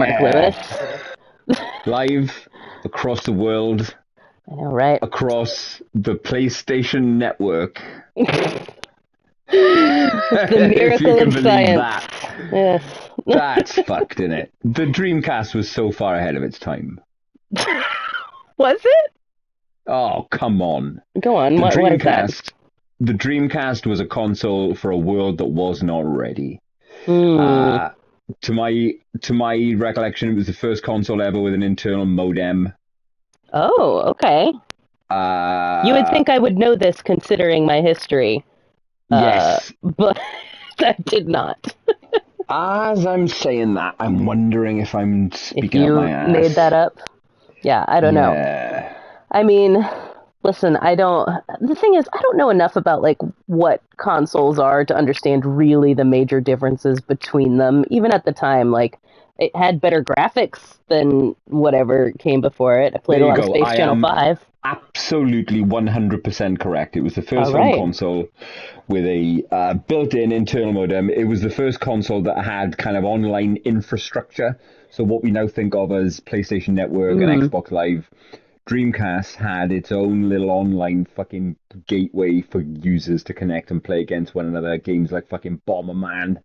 Mark Lewis. Live across the world, I know, right? across the PlayStation Network. The If you miracle can of believe science. that. Yes. That's fucked, isn't it? The Dreamcast was so far ahead of its time. Was it? Oh, come on. Go on. The What is that? The Dreamcast was a console for a world that was not ready. Mm. To my recollection, it was the first console ever with an internal modem. Oh, okay. You would think I would know this considering my history. Yes. But I did not. As I'm saying that, I'm wondering if I'm If speaking out you my ass. made that up. Yeah, I don't know. I mean, listen, the thing is, I don't know enough about like what consoles are to understand really the major differences between them. Even at the time, like it had better graphics than whatever came before it. I played a lot of Space Channel 5. Absolutely 100% correct. It was the first home console with a built-in internal modem. It was the first console that had kind of online infrastructure. So what we now think of as PlayStation Network and Xbox Live, Dreamcast had its own little online fucking gateway for users to connect and play against one another. Games like fucking Bomberman.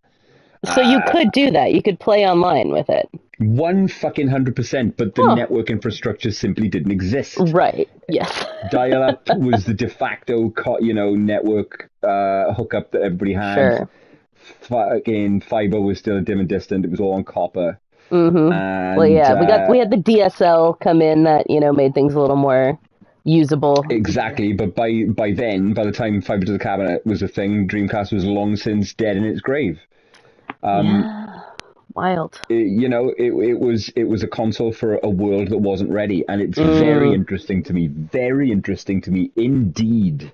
So you could do that. You could play online with it. 100%, but the network infrastructure simply didn't exist. Right. Yes. Dial-up was the de facto, network hookup that everybody had. Sure. Fucking fiber was still dim and distant. It was all on copper. Mm-hmm. And, well, yeah, we had the DSL come in that made things a little more usable. Exactly, but by the time fiber to the cabinet was a thing, Dreamcast was long since dead in its grave. Yeah. Wild. It was a console for a world that wasn't ready, and it's very interesting to me indeed.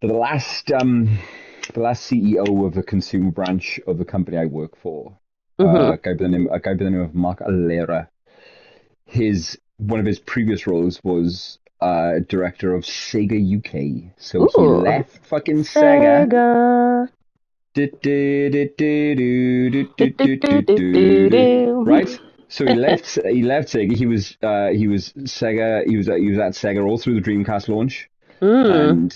For the last CEO of the consumer branch of the company I work for, a guy by the name of Mark Alera, one of his previous roles was director of Sega UK. So he left fucking Sega. Right, so he left Sega. He was Sega. He was at Sega all through the Dreamcast launch, and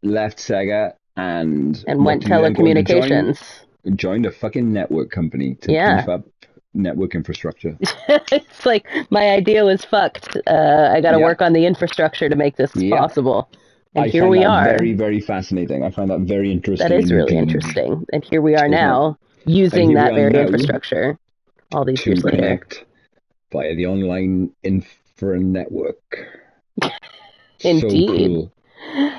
left Sega and went telecommunications. Joined a fucking network company to beef up network infrastructure. It's like my idea was fucked. I got to work on the infrastructure to make this possible. And here we are. Very, very fascinating. I find that very interesting. That is really interesting. And here we are now, using that very infrastructure all these years later. Connect via the online infra network. Indeed. So cool.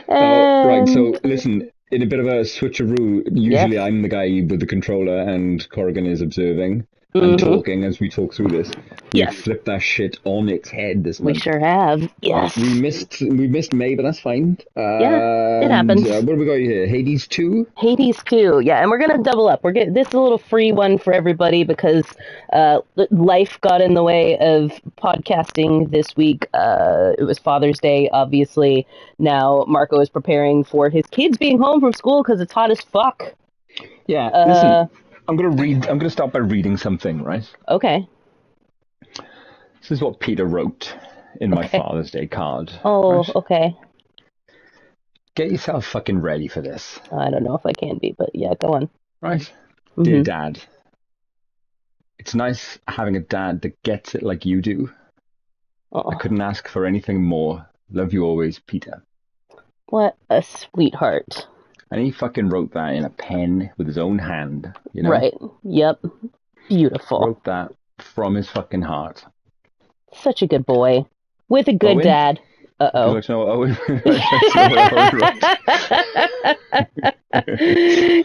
Right, so listen, in a bit of a switcheroo, usually I'm the guy with the controller and Corrigan is observing and talking as we talk through this. We flipped that shit on its head this month. We sure have. Yes. We missed May, but that's fine. It happens. What have we got here? Hades 2? Hades 2, yeah, and we're going to double up. This is a little free one for everybody because life got in the way of podcasting this week. It was Father's Day, obviously. Now Marco is preparing for his kids being home from school because it's hot as fuck. Yeah, listen. I'm gonna start by reading something, right? Okay. This is what Peter wrote in my Father's Day card. Oh, right? Okay. Get yourself fucking ready for this. I don't know if I can be, but yeah, go on. Right. Dear Dad, it's nice having a dad that gets it like you do. I couldn't ask for anything more. Love you always, Peter. What a sweetheart. And he fucking wrote that in a pen with his own hand, Right. Yep. Beautiful. Wrote that from his fucking heart. Such a good boy. With a good dad. Uh-oh. Would you like to know what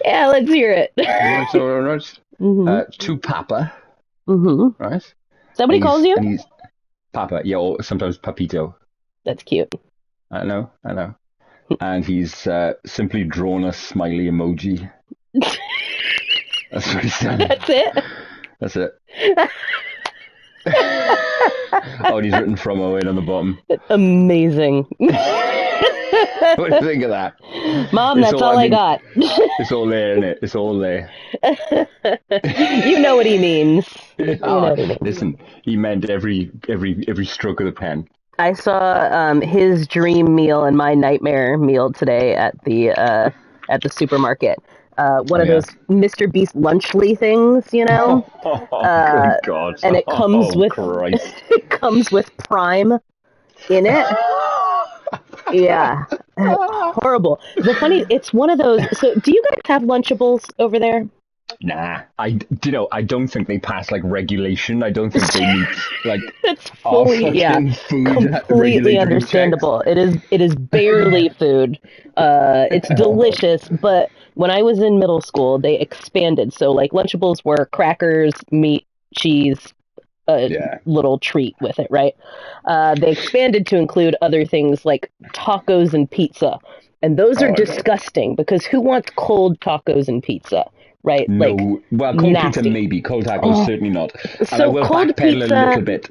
Yeah, let's hear it. To Papa. Right? Is that what he calls you? He's Papa, yeah, or sometimes Papito. That's cute. I know. And he's simply drawn a smiley emoji. That's what he's done. That's it? That's it. And he's written from Owen on the bottom. Amazing. What do you think of that? Mom, that's all I got. It's all there, isn't it? It's all there. You know what he means. You know what he means. Listen, he meant every stroke of the pen. I saw his dream meal and my nightmare meal today at the supermarket. One of those Mr. Beast Lunchly things, you know. Good God! And it comes with it comes with Prime in it. Yeah, horrible. It's one of those. So, do you guys have Lunchables over there? Nah, I don't think they pass like regulation. I don't think they meet like it's fully food completely understandable. Checks. It is barely food. It's delicious, but when I was in middle school, they expanded. So like Lunchables were crackers, meat, cheese, little treat with it, right? They expanded to include other things like tacos and pizza, and those are disgusting because who wants cold tacos and pizza? Right? No, like, well, cold pizza maybe, cold tacos certainly not. And so I will backpedal pizza, a little bit.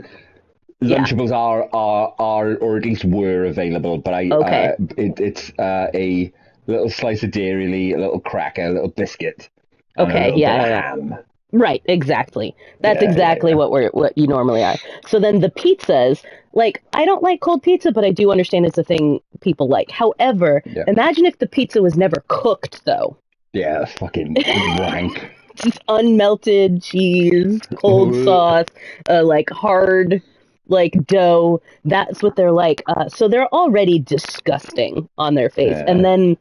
Lunchables are or at least were available, but it's a little slice of dairy, a little cracker, a little biscuit, ham. Right, exactly. That's exactly what you normally are. So then the pizzas, like, I don't like cold pizza, but I do understand it's a thing people like. However, imagine if the pizza was never cooked, though. Yeah, that's fucking rank. Just unmelted cheese, cold sauce, like hard, like dough. That's what they're like. So they're already disgusting on their face. Yeah. And then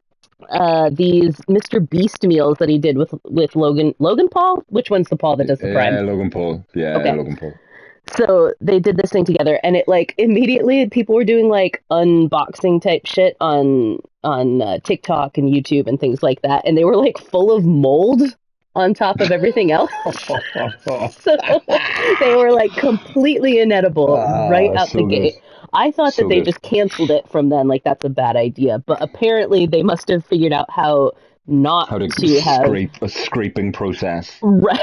these Mr. Beast meals that he did with Logan Paul. Which one's the Paul that does the Prime? Yeah, Logan Paul. Yeah, okay. Logan Paul. So they did this thing together, and it like immediately people were doing like unboxing type shit on TikTok and YouTube and things like that, and they were like full of mold on top of everything else. So they were like completely inedible right out the gate. I thought that they just canceled it from then, like that's a bad idea, but apparently they must have figured out how to have a scraping process. Right.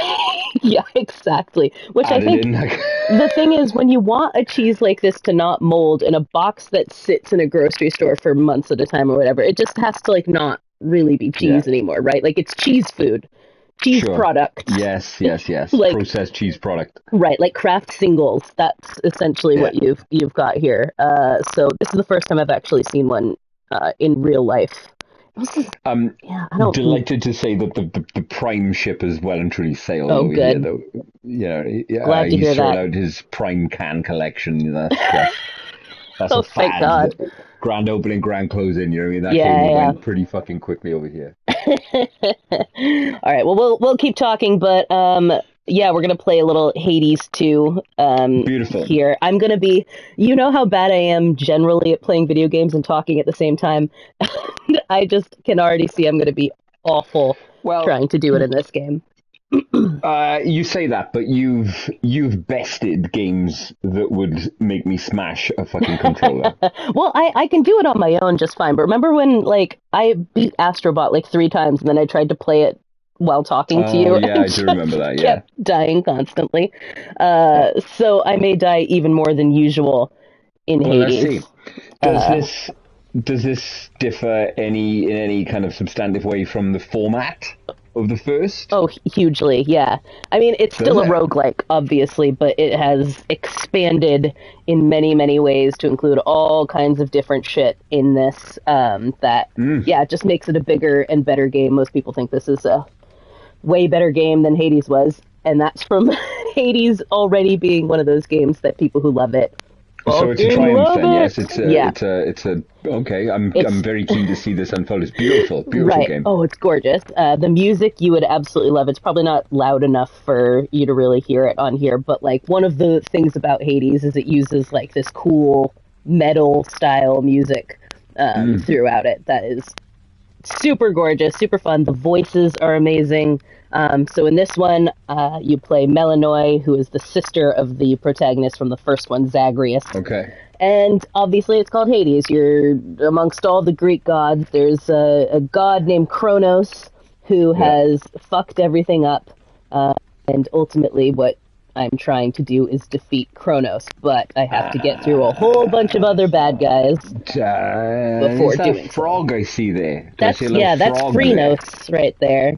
Yeah, exactly. Which I think the thing is, when you want a cheese like this to not mold in a box that sits in a grocery store for months at a time or whatever, it just has to like not really be cheese anymore, right? Like it's cheese food. Cheese product. Yes. Like, processed cheese product. Right, like Kraft singles. That's essentially what you've got here. So this is the first time I've actually seen one in real life. I'm delighted to say that the Prime ship is well and truly sailed over good. Here, though. Glad to hear that. He's out his Prime can collection. That's a thank God. Grand opening, grand closing. You know what I mean? That game went pretty fucking quickly over here. All right. Well, we'll keep talking, but we're gonna play a little Hades 2. Beautiful. Here, I'm gonna be. You know how bad I am generally at playing video games and talking at the same time. I just can already see I'm gonna be awful trying to do it in this game. You say that, but you've bested games that would make me smash a fucking controller. Well, I can do it on my own just fine. But remember when like I beat Astrobot like 3 times and then I tried to play it while talking to you? Yeah, I do remember that. Yeah, kept dying constantly. So I may die even more than usual in Hades. Let's see. Does this differ in any kind of substantive way from the format of the first? Oh, hugely, yeah. I mean, it's still a roguelike, obviously, but it has expanded in many, many ways to include all kinds of different shit in this it just makes it a bigger and better game. Most people think this is a way better game than Hades was, and that's from Hades already being one of those games that people who love it so it's a triumph then, yes. It's a okay. I'm very keen to see this unfold. It's beautiful game. Oh, it's gorgeous. The music you would absolutely love. It's probably not loud enough for you to really hear it on here, but like one of the things about Hades is it uses like this cool metal style music throughout it. That is super gorgeous, super fun. The voices are amazing. So in this one, you play Melanoi, who is the sister of the protagonist from the first one, Zagreus. Okay. And obviously it's called Hades. You're amongst all the Greek gods. There's a god named Kronos who has fucked everything up. And ultimately what I'm trying to do is defeat Kronos, but I have to get through a whole bunch of other bad guys before is that doing frog so. I see there? That's Frenos right there.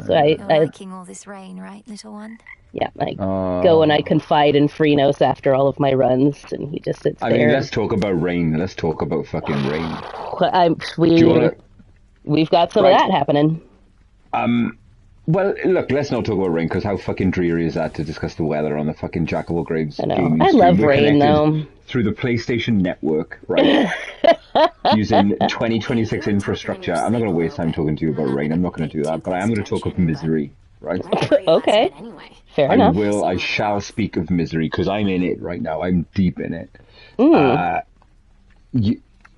So You're liking all this rain, right, little one? Yeah, I go and I confide in Frenos after all of my runs, and he just sits there. I mean, let's talk about rain. Let's talk about fucking rain. We've got some of that happening. Well, look, let's not talk about rain, because how fucking dreary is that to discuss the weather on the fucking Jack of all Graves I know. I love rain, though. Through the PlayStation Network, right? Using 2026 infrastructure. I'm not going to waste time talking to you about rain. I'm not going to do that, but I am going to talk of misery, right? Okay. Fair enough. I shall speak of misery, because I'm in it right now. I'm deep in it.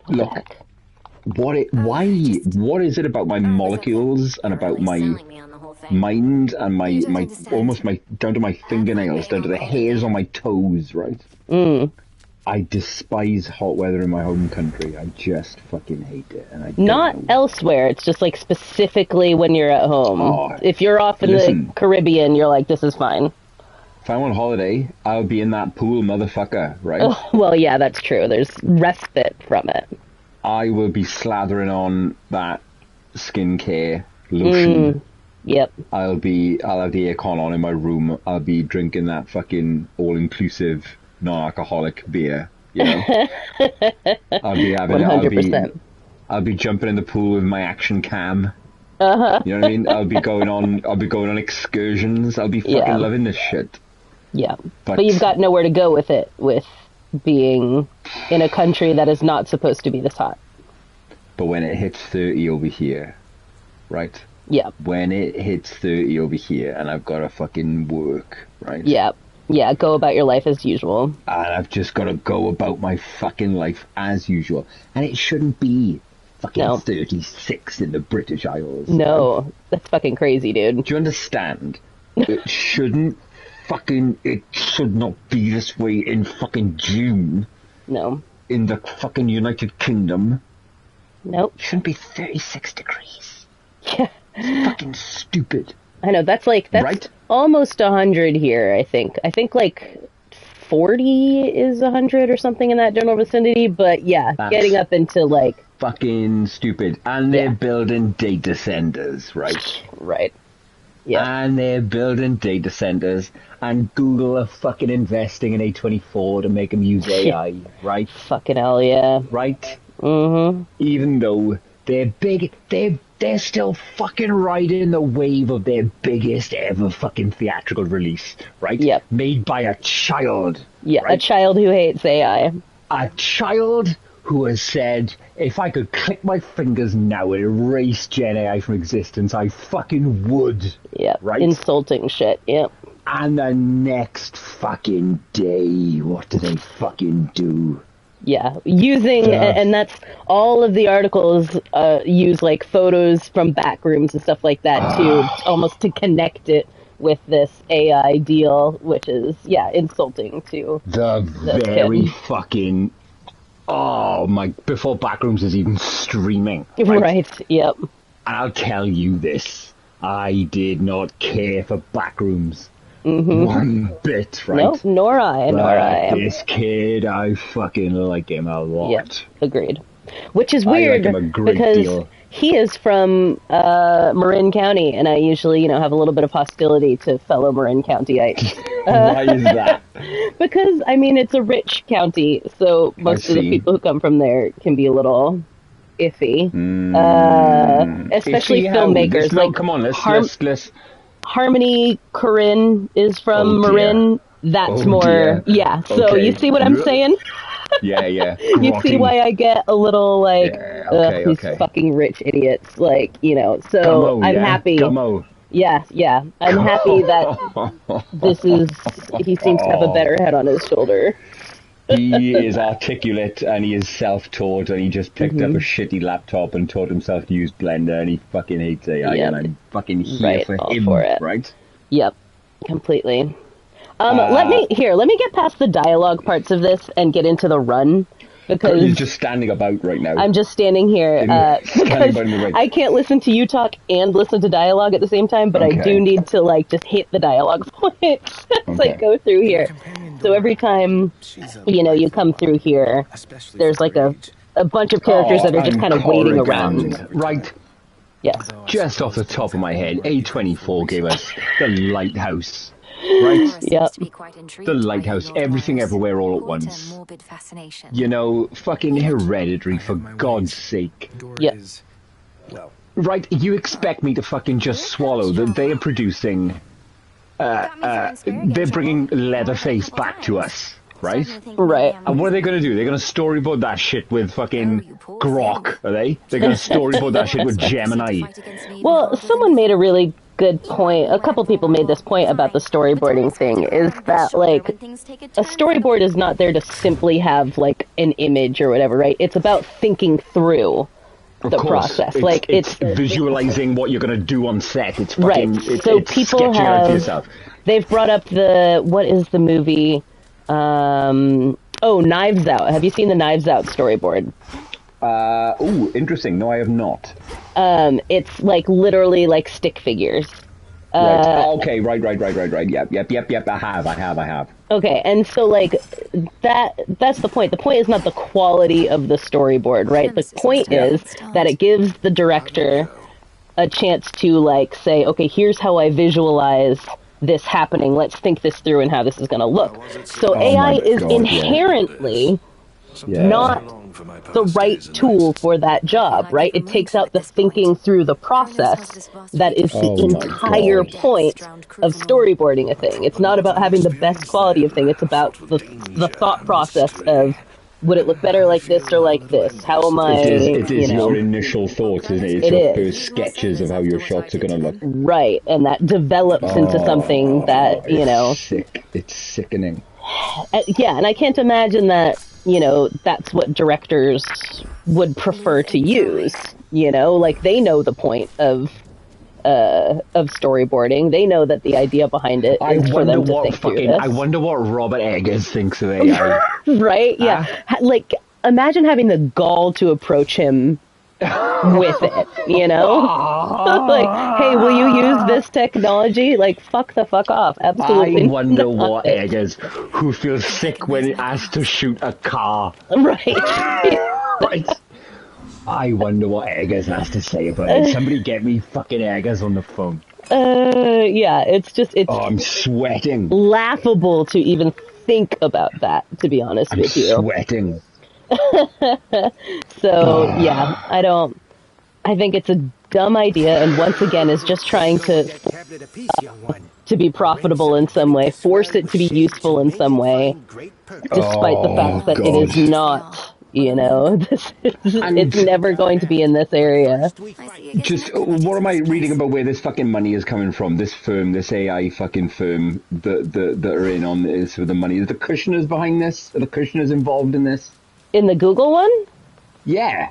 Look, what is it about my molecules and about my mind and my almost my down to my fingernails, down to the hairs on my toes, right? I despise hot weather in my home country. I just fucking hate it. And I Not elsewhere. It's just like specifically when you're at home. If you're off in the Caribbean, you're like, this is fine. If I'm on holiday, I'll be in that pool, motherfucker, right? Oh, well, yeah, that's true. There's respite from it. I will be slathering on that skincare lotion. Yep. I'll have the aircon on in my room. I'll be drinking that fucking all-inclusive non-alcoholic beer, you know. I'll be having 100%. I'll be jumping in the pool with my action cam. You know what I mean? I'll be going on excursions. I'll be fucking loving this shit. Yeah. But you've got nowhere to go with it, with being in a country that is not supposed to be this hot. But when it hits 30 over here, right? Yeah. When it hits 30 over here and I've got to fucking work, right? Yeah. Yeah, go about your life as usual. And I've just got to go about my fucking life as usual. And it shouldn't be fucking 36 in the British Isles. No, right? That's fucking crazy, dude. Do you understand? It should not be this way in fucking June. No. In the fucking United Kingdom. Nope. It shouldn't be 36 degrees. Yeah. It's fucking stupid. I know, that's right? Almost 100 here, I think. I think like 40 is 100 or something in that general vicinity, but yeah, that's getting up into like... fucking stupid. And they're building data centers, right? Right. Yeah. And they're building data centers, and Google are fucking investing in A24 to make them use AI, right? Fucking hell, yeah. Right? Mm-hmm. Even though they're big, they're still fucking riding the wave of their biggest ever fucking theatrical release, right? Yep. Made by a child. Yeah, right? A child who hates AI. A child who has said, if I could click my fingers now and erase Gen AI from existence, I fucking would. Yeah, right? Insulting shit, yep. And the next fucking day, what do they fucking do? Yeah, and that's all of the articles use like photos from back rooms and stuff like that too, almost to connect it with this AI deal, which is, insulting to the very kid. Fucking... Oh, before Backrooms is even streaming. Right, yep. And I'll tell you this, I did not care for Backrooms. One bit, right? No, nor I. This kid, I fucking like him a lot. Yep, agreed. Which is weird, I like him a great because deal. He is from Marin County, and I usually, have a little bit of hostility to fellow Marin Countyites. Why is that? Because, it's a rich county, so most of the people who come from there can be a little iffy. Especially filmmakers. Come on, let's... Harmony Korine is from Marin. That's more... Dear. Yeah, so you see what I'm saying? Yeah. You see why I get a little these fucking rich idiots, so Gummo, I'm happy. Gummo. Yeah, I'm happy that he seems to have a better head on his shoulder. He is articulate and he is self-taught, and he just picked up a shitty laptop and taught himself to use Blender, and he fucking hates AI, and I'm fucking here for him, for it. Right? Yep, completely. Let me get past the dialogue parts of this and get into the run. Because you're just standing about right now. I'm just standing here because I can't listen to you talk and listen to dialogue at the same time, but I do need to like just hit the dialogue points as I go through here. So every time, you come through here, there's like a bunch of characters that are just kind of waiting around. Right. Yes. Just off the top of my head, A24 gave us The Lighthouse. Right? Yep. The Lighthouse, Everything Everywhere All at Once. Fucking Hereditary, for God's sake. Yep. Right, you expect me to fucking just swallow that they are producing... they're bringing Leatherface back to us. Right? Right. And what are they going to do? They're going to storyboard that shit with fucking Grok, are they? They're going to storyboard that shit with Gemini. Well, someone made a really good point. A couple people made this point about the storyboarding thing, is that, like, a storyboard is not there to simply have, like, an image or whatever, right? It's about thinking through the process. It's visualizing what you're going to do on set. It's fucking, right. So it's people sketching out to yourself. They've brought up what is the movie... Knives Out. Have you seen the Knives Out storyboard? Interesting. No, I have not. It's like literally like stick figures. Right. Okay. Right. Yep. I have. Okay, and so like that's the point. The point is not the quality of the storyboard, right? The point is that it gives the director a chance to like say, okay, here's how I visualize this happening. Let's think this through and how this is going to look. So AI is inherently not the right tool for that job, right? It takes out the thinking through the process that is the entire point of storyboarding a thing. It's not about having the best quality of thing. It's about the thought process of, would it look better like this or like this? How am I, It is your initial thoughts, isn't it? It's your first sketches of how your shots are going to look. Right, and that develops into something that, It's sickening. Yeah, and I can't imagine that, that's what directors would prefer to use, Like, they know the point of storyboarding. They know that the idea behind it is for them to think through this. I wonder what Robert Eggers thinks of AI. Right? Yeah. Like, imagine having the gall to approach him with it, Like, hey, will you use this technology? Like, fuck off. Absolutely. I wonder what Eggers, who feels sick when it has to shoot a car. Right. Right. I wonder what Eggers has to say about it. Somebody get me fucking Eggers on the phone. Yeah, it's I'm sweating. Laughable to even think about that, to be honest with you. I'm sweating. So, yeah, I think it's a dumb idea, and once again is just trying to be profitable in some way, force it to be useful in some way, despite the fact that it is not... it's never going to be in this area. Just, what am I reading about where this fucking money is coming from? This firm, this AI fucking firm that are in on this with the money. Is the Kushners behind this? Are the Kushners involved in this? In the Google one? Yeah.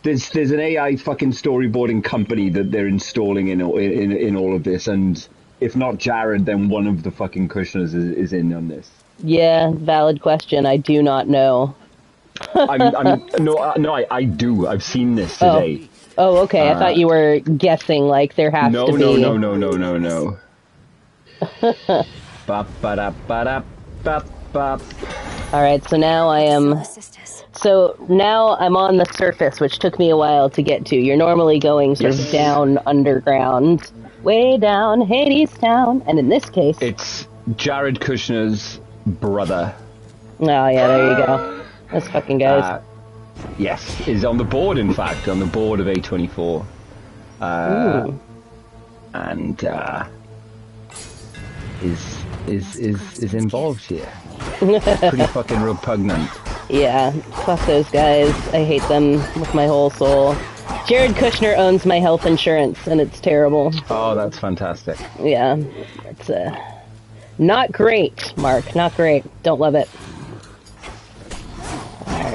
There's an AI fucking storyboarding company that they're installing in all of this, and if not Jared, then one of the fucking Kushners is in on this. Yeah, valid question. I do not know. I do. I've seen this today. Oh, okay. I thought you were guessing like there has to be. No. All right, so now I'm on the surface, which took me a while to get to. You're normally going sort of down underground, way down Hades Town, and in this case, it's Jared Kushner's brother. Oh yeah, there you go. Those fucking guys. Yes, is on the board. In fact, on the board of A24, and is involved here. Pretty fucking repugnant. Yeah, fuck those guys. I hate them with my whole soul. Jared Kushner owns my health insurance, and it's terrible. Oh, that's fantastic. Yeah, it's not great, Mark. Not great. Don't love it.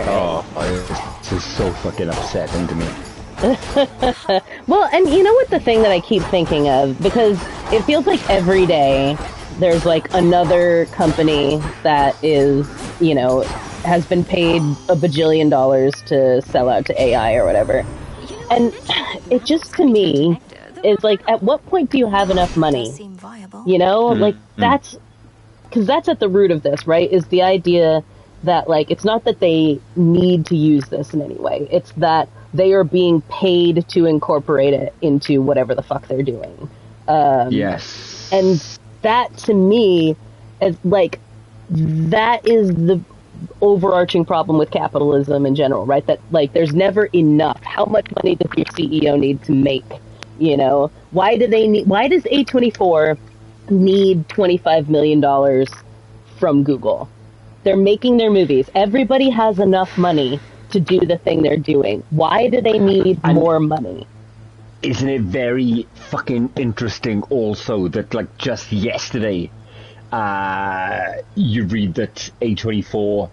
Oh, this is so fucking upsetting to me. Well, and you know what the thing that I keep thinking of? Because it feels like every day there's like another company that is, has been paid $1 bajillion to sell out to AI or whatever. And it just, to me, is like, at what point do you have enough money? You know, like, that's, because that's at the root of this, right? Is the idea that, like, it's not that they need to use this in any way. It's that they are being paid to incorporate it into whatever the fuck they're doing. Yes. And that, to me, is, like, that is the overarching problem with capitalism in general, right? That, like, there's never enough. How much money does your CEO need to make? You know, why does A24 need $25 million from Google? They're making their movies. Everybody has enough money to do the thing they're doing. Why do they need more money? Isn't it very fucking interesting also that, like, just yesterday, you read that A24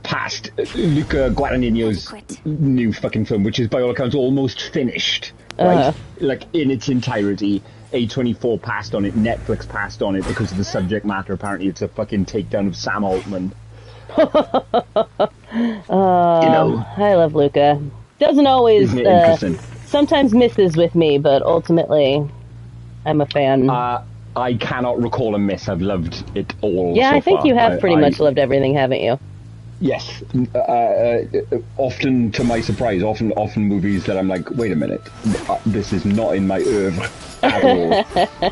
passed Luca Guadagnino's new fucking film, which is by all accounts almost finished, right? Like, in its entirety. A24 passed on it, Netflix passed on it because of the subject matter. Apparently it's a fucking takedown of Sam Altman. You know, I love Luca. Doesn't always, isn't it interesting? Sometimes misses with me, but ultimately I'm a fan. I cannot recall a miss. I've loved it all. Yeah, so I think far. you have pretty much loved everything, haven't you? Yes. Often to my surprise, often movies that I'm like, wait a minute, this is not in my oeuvre at all.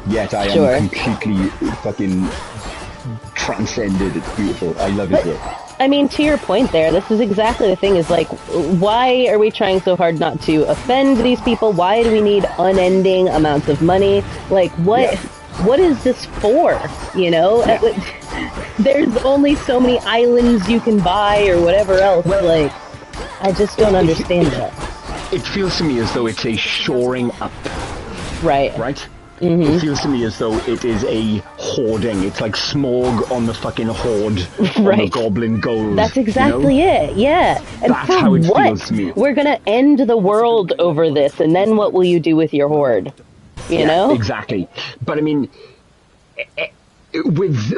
Yet I am completely fucking transcended. It's beautiful. I love it. I mean, to your point there, this is exactly the thing, is like, why are we trying so hard not to offend these people? Why do we need unending amounts of money? Like, what is this for? You know? There's only so many islands you can buy or whatever else. Like, I just don't understand that. It feels to me as though it's a shoring up. Right. Right? Mm-hmm. It feels to me as though it is a hoarding. It's like Smaug on the fucking hoard on the Goblin Gold. That's exactly it, yeah. And that's how it feels to me. We're gonna end the world over this, and then what will you do with your hoard? You know? Exactly. But I mean, with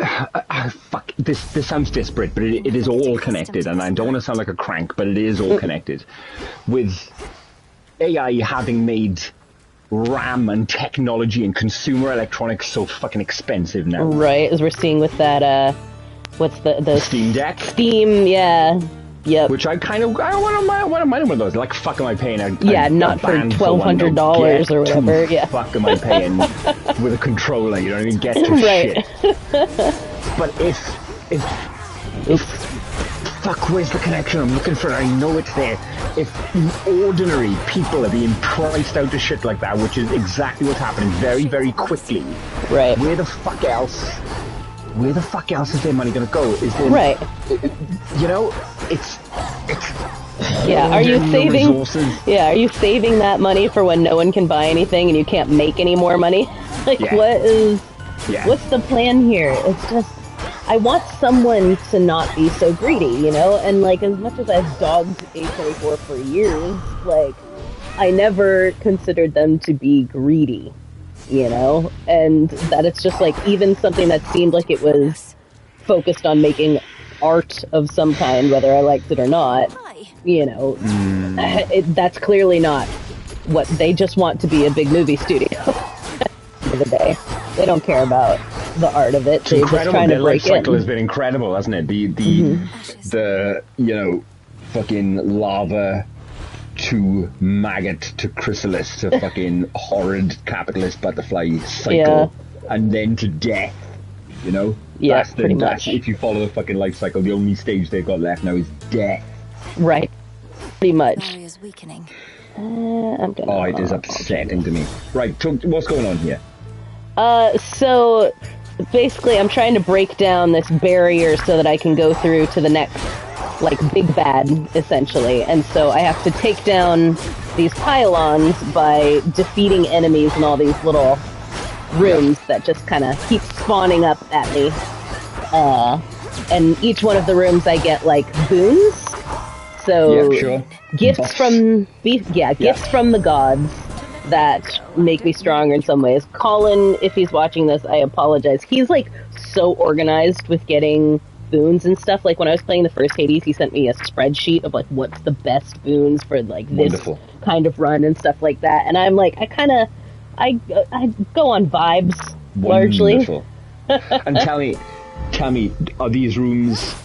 fuck, this sounds disparate, but it is all connected, and I don't want to sound like a crank, but it is all connected. With AI having made RAM and technology and consumer electronics so fucking expensive now. Right, as we're seeing with that, what's the Steam Deck? Steam, yeah. Yep. Which I want to mind one of those. Like, fuck am I paying? Not for $1,200 or whatever. Yeah. Fuck am I paying with a controller? You don't even get to shit. But if fuck, where's the connection? I'm looking for it. I know it's there. If ordinary people are being priced out of shit like that, which is exactly what's happening very, very quickly. Right. Where the fuck else is their money gonna go? Is there, right. You know, it's yeah, are you saving are you saving that money for when no one can buy anything and you can't make any more money? Like, what's the plan here? It's just, I want someone to not be so greedy, you know? And, like, as much as I've dogged A24 for years, like, I never considered them to be greedy, you know? And that it's just, like, even something that seemed like it was focused on making art of some kind, whether I liked it or not, you know, that's clearly not what they just want to be, a big movie studio. At the end of the day, they don't care about the art of it. They're just trying to break in. Their life cycle has been incredible, hasn't it? The you know, fucking lava to maggot to chrysalis to fucking horrid capitalist butterfly cycle, and then to death. You know, pretty much. If you follow the fucking life cycle, the only stage they've got left now is death. Right. Pretty much. Weakening. It is upsetting to me. Right, what's going on here? So basically I'm trying to break down this barrier so that I can go through to the next, like, big bad, essentially. And so I have to take down these pylons by defeating enemies in all these little rooms that just kind of keep spawning up at me. And each one of the rooms I get, like, boons. So gifts from the gods that make me stronger in some ways. Colin, if he's watching this, I apologize. He's, like, so organized with getting boons and stuff. Like when I was playing the first Hades, he sent me a spreadsheet of like what's the best boons for like this kind of run and stuff like that. And I'm like, I go on vibes largely. And tell me, are these rooms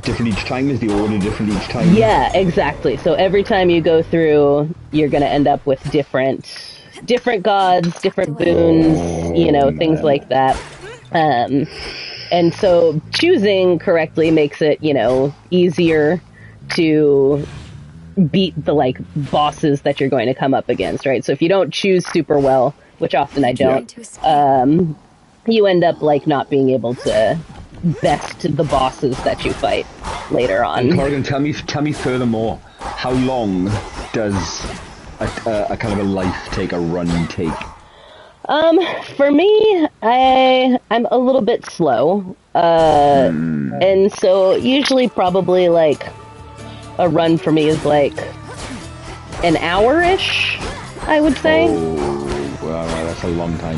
different each time? Is the order different each time? Yeah, exactly. So every time you go through, you're going to end up with different gods, different boons, things like that. And so choosing correctly makes it, easier to beat the like bosses that you're going to come up against, right? So if you don't choose super well, which often I don't, you end up like not being able to best the bosses that you fight later on. And Corrigan, tell me furthermore, how long does a kind of a run take? For me, I'm a little bit slow, and so usually probably like a run for me is like an hour-ish, I would say. Oh, well, that's a long time.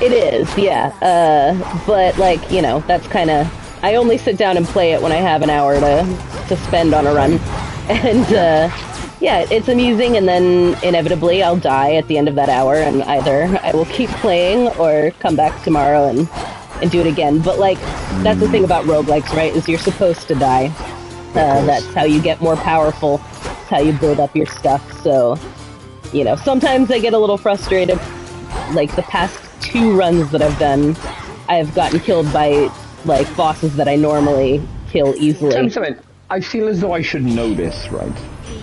It is, yeah. But like, that's kind of, I only sit down and play it when I have an hour to spend on a run. And yeah, it's amusing, and then inevitably I'll die at the end of that hour, and either I will keep playing or come back tomorrow and do it again. But like, that's the thing about roguelikes, right, is you're supposed to die. That's how you get more powerful. That's how you build up your stuff. So, sometimes I get a little frustrated. Like the past 2 runs that I've done, I've gotten killed by like bosses that I normally kill easily. I feel as though I should know this, right?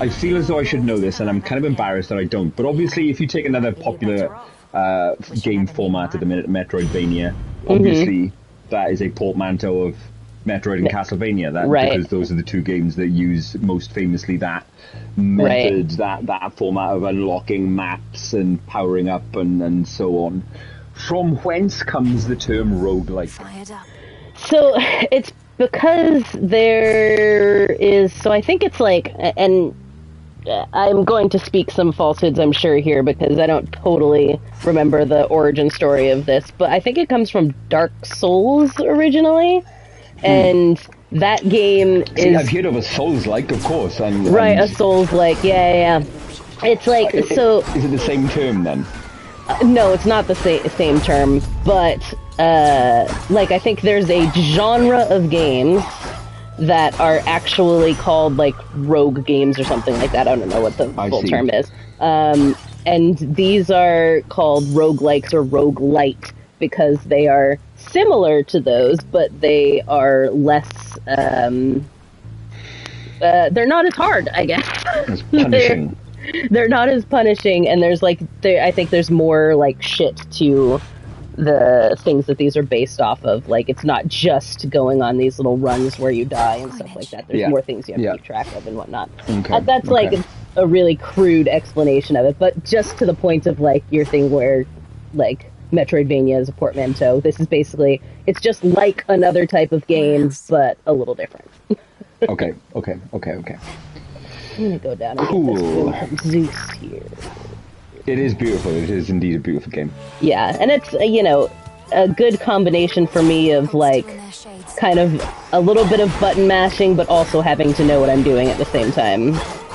I feel as though I should know this, and I'm kind of embarrassed that I don't. But obviously, if you take another popular game format at the minute, Metroidvania, obviously that is a portmanteau of Metroid and Castlevania. Because those are the 2 games that use most famously that method, that format of unlocking maps and powering up and so on. From whence comes the term roguelike? So it's because there is, so I think it's like, and I'm going to speak some falsehoods, I'm sure, here, because I don't totally remember the origin story of this, but I think it comes from Dark Souls originally, and that game is... I've heard of a Souls-like, of course. Right, a Souls-like, yeah. It's like, so... Is it the same term, then? No, it's not the same term, but, like, I think there's a genre of games that are actually called, like, rogue games or something like that. I don't know what the full term is. And these are called roguelikes or roguelite because they are similar to those, but they are less, they're not as hard, I guess. It's punishing. They're not as punishing, and there's like, I think there's more like shit to the things that these are based off of. Like, it's not just going on these little runs where you die and stuff like that. There's more things you have to keep track of and whatnot. That's like a really crude explanation of it, but just to the point of like your thing where like Metroidvania is a portmanteau. This is basically, it's just like another type of game, but a little different. Okay. I'm gonna go down and get this boom from Zeus here. It is beautiful. It is indeed a beautiful game. Yeah, and it's, a good combination for me of, like, kind of a little bit of button mashing, but also having to know what I'm doing at the same time,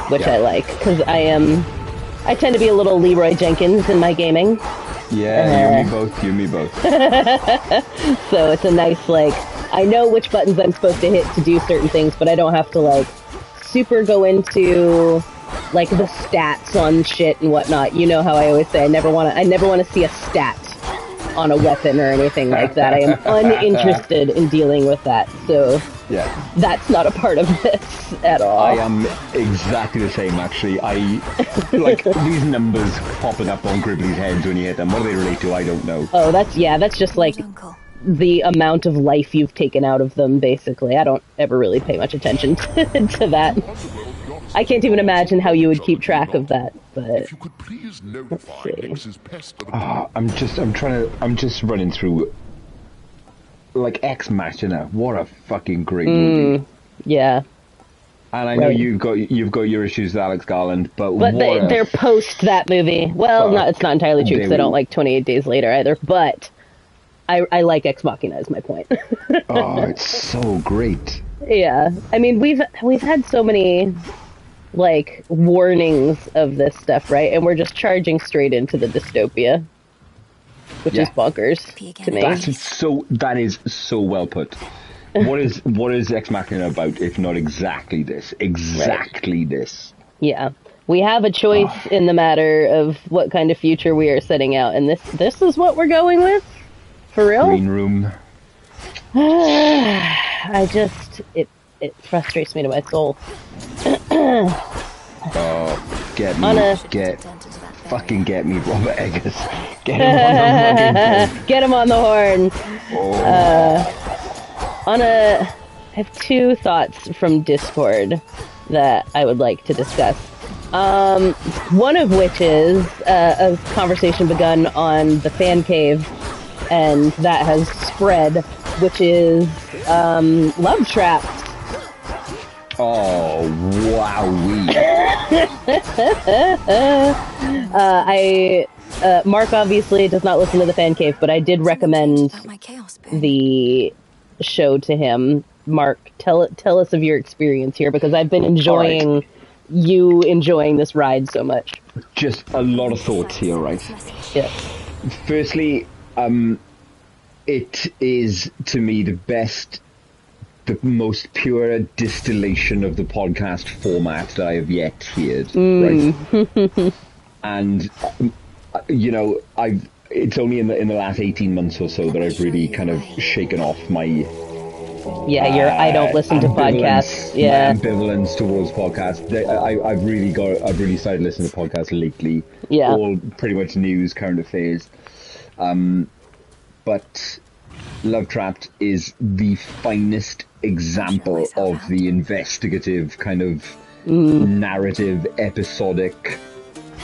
which I like, because I tend to be a little Leroy Jenkins in my gaming. Yeah, you and me both. So it's a nice, like, I know which buttons I'm supposed to hit to do certain things, but I don't have to, like, super go into like the stats on shit and whatnot. You know how I always say I never want to see a stat on a weapon or anything like that. I am uninterested in dealing with that. So that's not a part of this at all. I am exactly the same, actually. I like these numbers popping up on Gribbly's heads when you hit them. What do they relate to? I don't know. Oh, that's just like the amount of life you've taken out of them, basically. I don't ever really pay much attention to that. I can't even imagine how you would keep track of that, but if you could please notify Mrs. Pest. I'm just running through like Ex Machina. What a fucking great movie. Yeah. And I know you've got your issues with Alex Garland, but they're post that movie. Well, it's not entirely true because I don't like 28 Days Later either, but I like Ex Machina is my point. Oh, it's so great. Yeah. I mean, we've had so many, like, warnings of this stuff, right? And we're just charging straight into the dystopia, which is bonkers to me. That is so well put. What is Ex Machina about if not exactly this? Exactly this. Yeah. We have a choice in the matter of what kind of future we are setting out, and this is what we're going with? For real? Green room. It frustrates me to my soul. Oh, get me, Robert Eggers. Get him on the fucking phone. Get him on the horn. I have two thoughts from Discord that I would like to discuss. One of which is a conversation begun on the fan cave, and that has spread, which is Love Trapped. Oh, wowee. Mark obviously does not listen to the fan cave, but I did recommend the show to him. Mark, tell us of your experience here, because I've been enjoying you enjoying this ride so much. Just a lot of thoughts here, right? Yeah. Firstly, it is, to me, the most pure distillation of the podcast format that I have yet heard, right? And, you know, it's only in the last 18 months or so that I've really kind of shaken off my... I don't listen to podcasts. Yeah, my ambivalence towards podcasts. I've really started listening to podcasts lately. Yeah, all pretty much news, current affairs. But Love Trapped is the finest example of the investigative kind of narrative, episodic,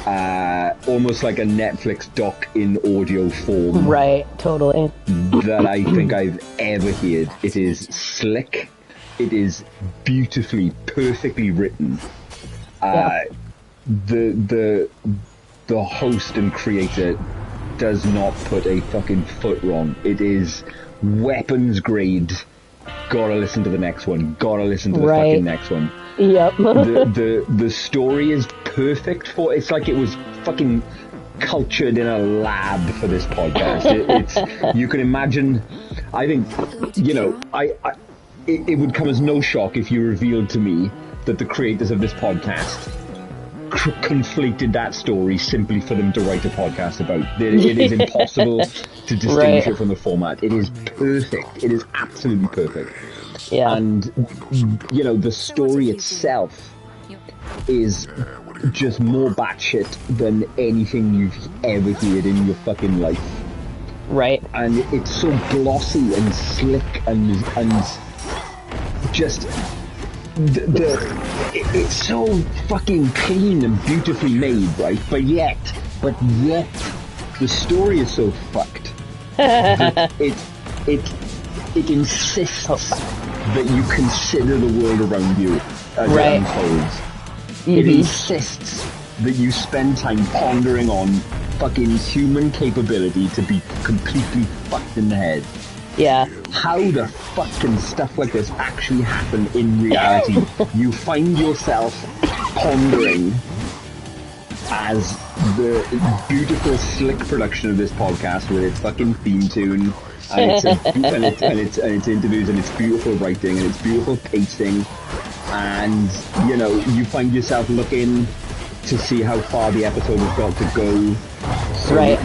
almost like a Netflix doc in audio form. Right, totally. That I think I've ever heard. It is slick. It is beautifully, perfectly written. The host and creator does not put a fucking foot wrong. It is weapons grade. Gotta listen to the next one. Gotta listen to the fucking next one. Yep. the story is perfect for. It's like it was fucking cultured in a lab for this podcast. It's you can imagine. I think, you know, it would come as no shock if you revealed to me that the creators of this podcast conflated that story simply for them to write a podcast about. It is impossible to distinguish it from the format. It is perfect. It is absolutely perfect. Yeah. And, you know, the story itself is just more batshit than anything you've ever heard in your fucking life. Right. And it's so glossy and slick and just... it's so fucking clean and beautifully made, right? But yet, the story is so fucked that it insists that you consider the world around you as it unfolds. It insists that you spend time pondering on fucking human capability to be completely fucked in the head. Yeah. How the fuck can stuff like this actually happen in reality? You find yourself pondering as the beautiful, slick production of this podcast with its fucking theme tune and its interviews and its beautiful writing and its beautiful pacing, and you know, you find yourself looking to see how far the episode has got to go, so that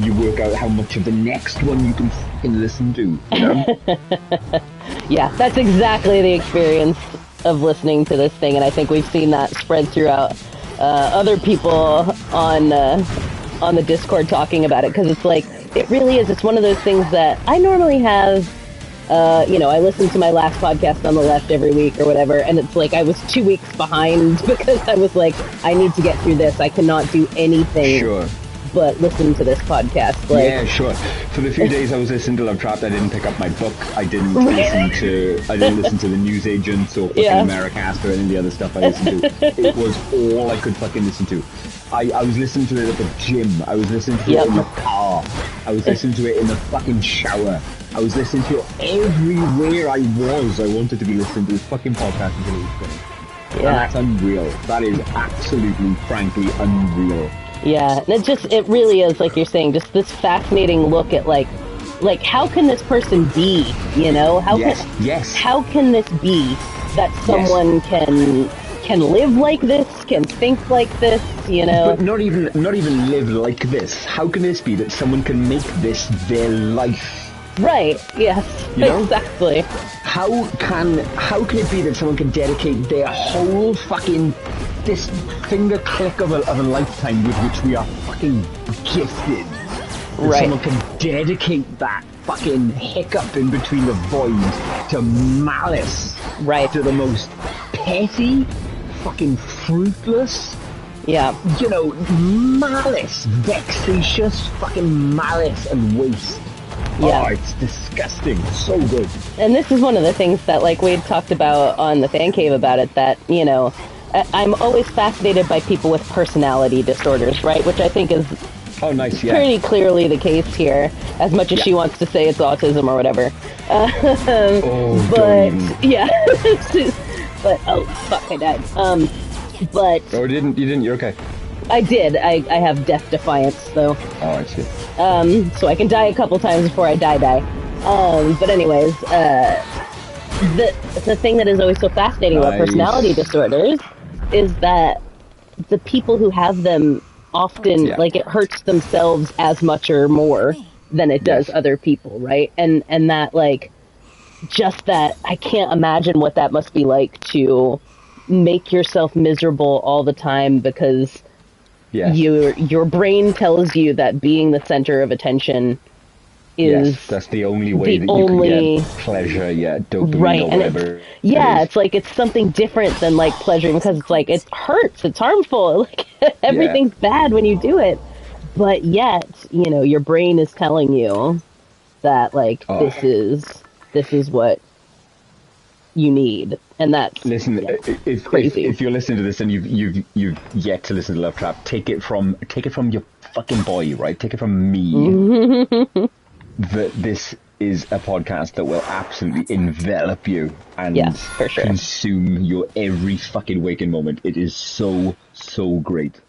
you work out how much of the next one you can fucking listen to, you know? Yeah, that's exactly the experience of listening to this thing, and I think we've seen that spread throughout other people on the Discord talking about it, because it's like, it really is, it's one of those things that I normally have, you know, I listen to my last podcast on the left every week or whatever, and it's like I was 2 weeks behind because I was like, I need to get through this. I cannot do anything but listen to this podcast. Like, yeah, sure. For the few days I was listening to Love Trapped, I didn't pick up my book. I didn't listen to the news agents or fucking Americast or any of the other stuff I listened to. It was all I could fucking listen to. I was listening to it at the gym. I was listening to it in the car. I was listening to it in the fucking shower. I was listening to it everywhere I was. I wanted to be listening to this fucking podcast until it was finished. Yeah. And that's unreal. That is absolutely, frankly, unreal. Yeah, and it really is, like you're saying, just this fascinating look at, like how can this person be, you know? How can this be that someone can live like this, can think like this, you know? But not even live like this. How can this be that someone can make this their life? Right, yes, you know? Exactly. How can it be that someone can dedicate their whole fucking, this finger click of a lifetime with which we are fucking gifted? Right. Someone can dedicate that fucking hiccup in between the voids to malice. Right. To the most petty, fucking fruitless, you know, malice, vexatious fucking malice and waste. Yeah. Oh, it's disgusting. So good. And this is one of the things that, like, we had talked about on the Fan Cave about it, that, you know, I'm always fascinated by people with personality disorders, right? Which I think is pretty clearly the case here, as much as she wants to say it's autism or whatever. But, oh, fuck, I died. But... Oh, you didn't? You're okay. I did. I have death defiance, though. Oh, I see. So I can die a couple times before I die. But anyways, the thing that is always so fascinating about personality disorders is that the people who have them often, like, it hurts themselves as much or more than it does other people, right? And that, like, just that, I can't imagine what that must be like to make yourself miserable all the time because your brain tells you that being the center of attention is that's the only way that you can get pleasure, dopamine or whatever. It's like it's something different than, like, pleasure, because it's like it hurts, it's harmful, like everything's bad when you do it, but yet, you know, your brain is telling you that, like, this is what you need, and that's crazy. If you're listening to this and you've yet to listen to Love Trap, take it from your fucking boy, right? Take it from me. That this is a podcast that will absolutely envelop you and consume your every fucking waking moment. It is so great.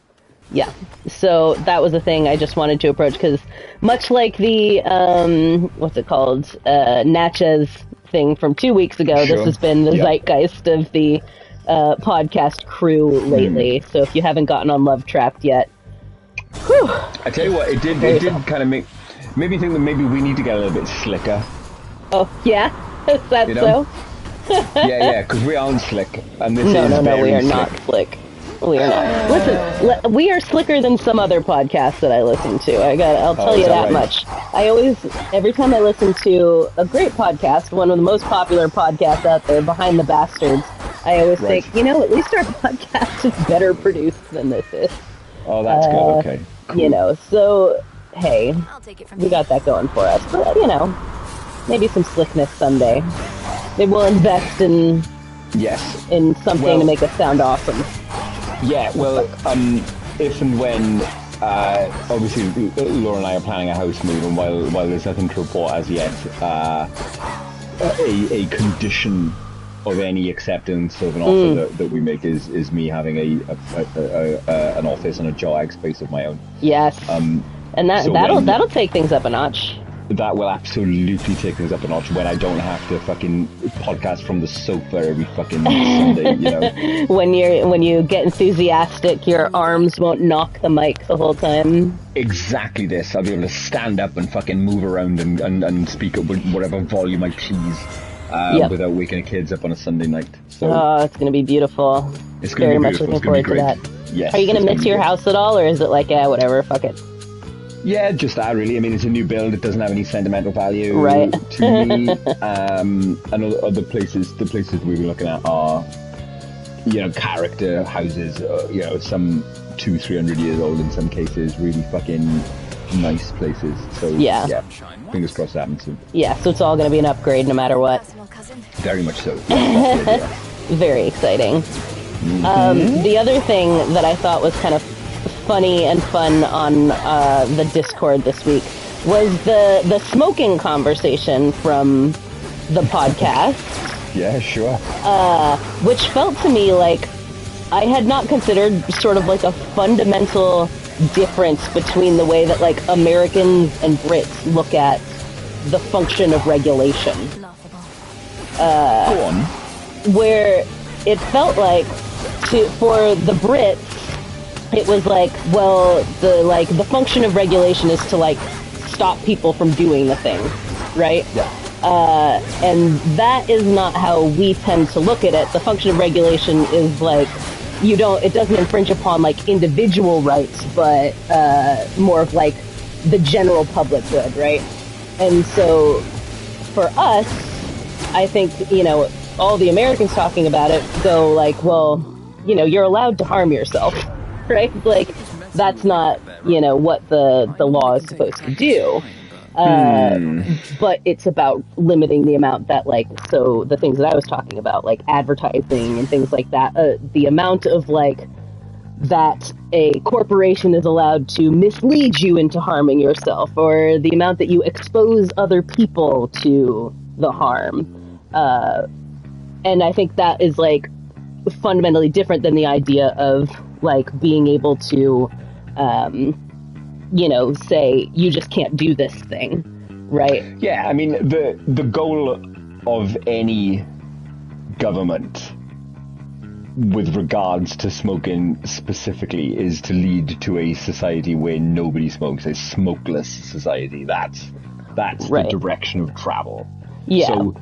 Yeah, so that was the thing I just wanted to approach, because much like the what's it called, Natchez thing from 2 weeks ago, this has been the zeitgeist of the podcast crew lately. So if you haven't gotten on Love Trapped yet, I tell you what, it did kind of made me think that maybe we need to get a little bit slicker. Oh yeah, is that so? yeah, because we aren't slick, and this is no, we are slick. not slick. We are not. Listen, we are slicker than some other podcasts that I listen to. I'll tell you that much. Every time I listen to a great podcast, one of the most popular podcasts out there, Behind the Bastards, I always think, you know, at least our podcast is better produced than this is. Oh, that's good. Okay. Cool. You know, so, hey, we got that going for us. But, you know, maybe some slickness someday. Maybe we'll invest in something to make us sound awesome. Yeah, well, if and when, obviously, Laura and I are planning a house move, and while there's nothing to report as yet, a condition of any acceptance of an offer that we make is me having an office and a JAWAG space of my own. Yes, and that'll take things up a notch. That will absolutely take things up a notch when I don't have to fucking podcast from the sofa every fucking Sunday, you know. When you get enthusiastic, your arms won't knock the mic the whole time. Exactly this. I'll be able to stand up and fucking move around and speak at whatever volume I please without waking the kids up on a Sunday night. So, it's going to be beautiful. It's going to be beautiful. Much looking forward to that. Yes. Are you going to miss your house at all, or is it like, whatever, fuck it? Yeah, just that really. I mean, it's a new build. It doesn't have any sentimental value to me. And other places, the places we've been looking at are, you know, character houses. You know, some 200-300 years old in some cases. Really fucking nice places. So fingers crossed that happens soon. Yeah, so it's all going to be an upgrade no matter what. Very much so. Very exciting. Mm-hmm. The other thing that I thought was kind of funny and fun on the Discord this week was the smoking conversation from the podcast. Yeah, sure. Which felt to me like I had not considered sort of like a fundamental difference between the way that like Americans and Brits look at the function of regulation. Go on. Where it felt like for the Brits, it was like, well, the function of regulation is to like stop people from doing the thing, right? Yeah. And that is not how we tend to look at it. The function of regulation is like, it doesn't infringe upon like individual rights, but more of like the general public good, right? And so for us, I think, all the Americans talking about it go like, well, you're allowed to harm yourself, right? Like, that's not, what the law is supposed to do. But it's about limiting the amount that, like, so the things that I was talking about, like advertising and things like that, the amount of, like, that a corporation is allowed to mislead you into harming yourself, or the amount that you expose other people to the harm. And I think that is, like, fundamentally different than the idea of, like, being able to, say, you just can't do this thing, right? Yeah, I mean, the goal of any government with regards to smoking specifically is to lead to a society where nobody smokes, a smokeless society. That's right. The direction of travel. Yeah. So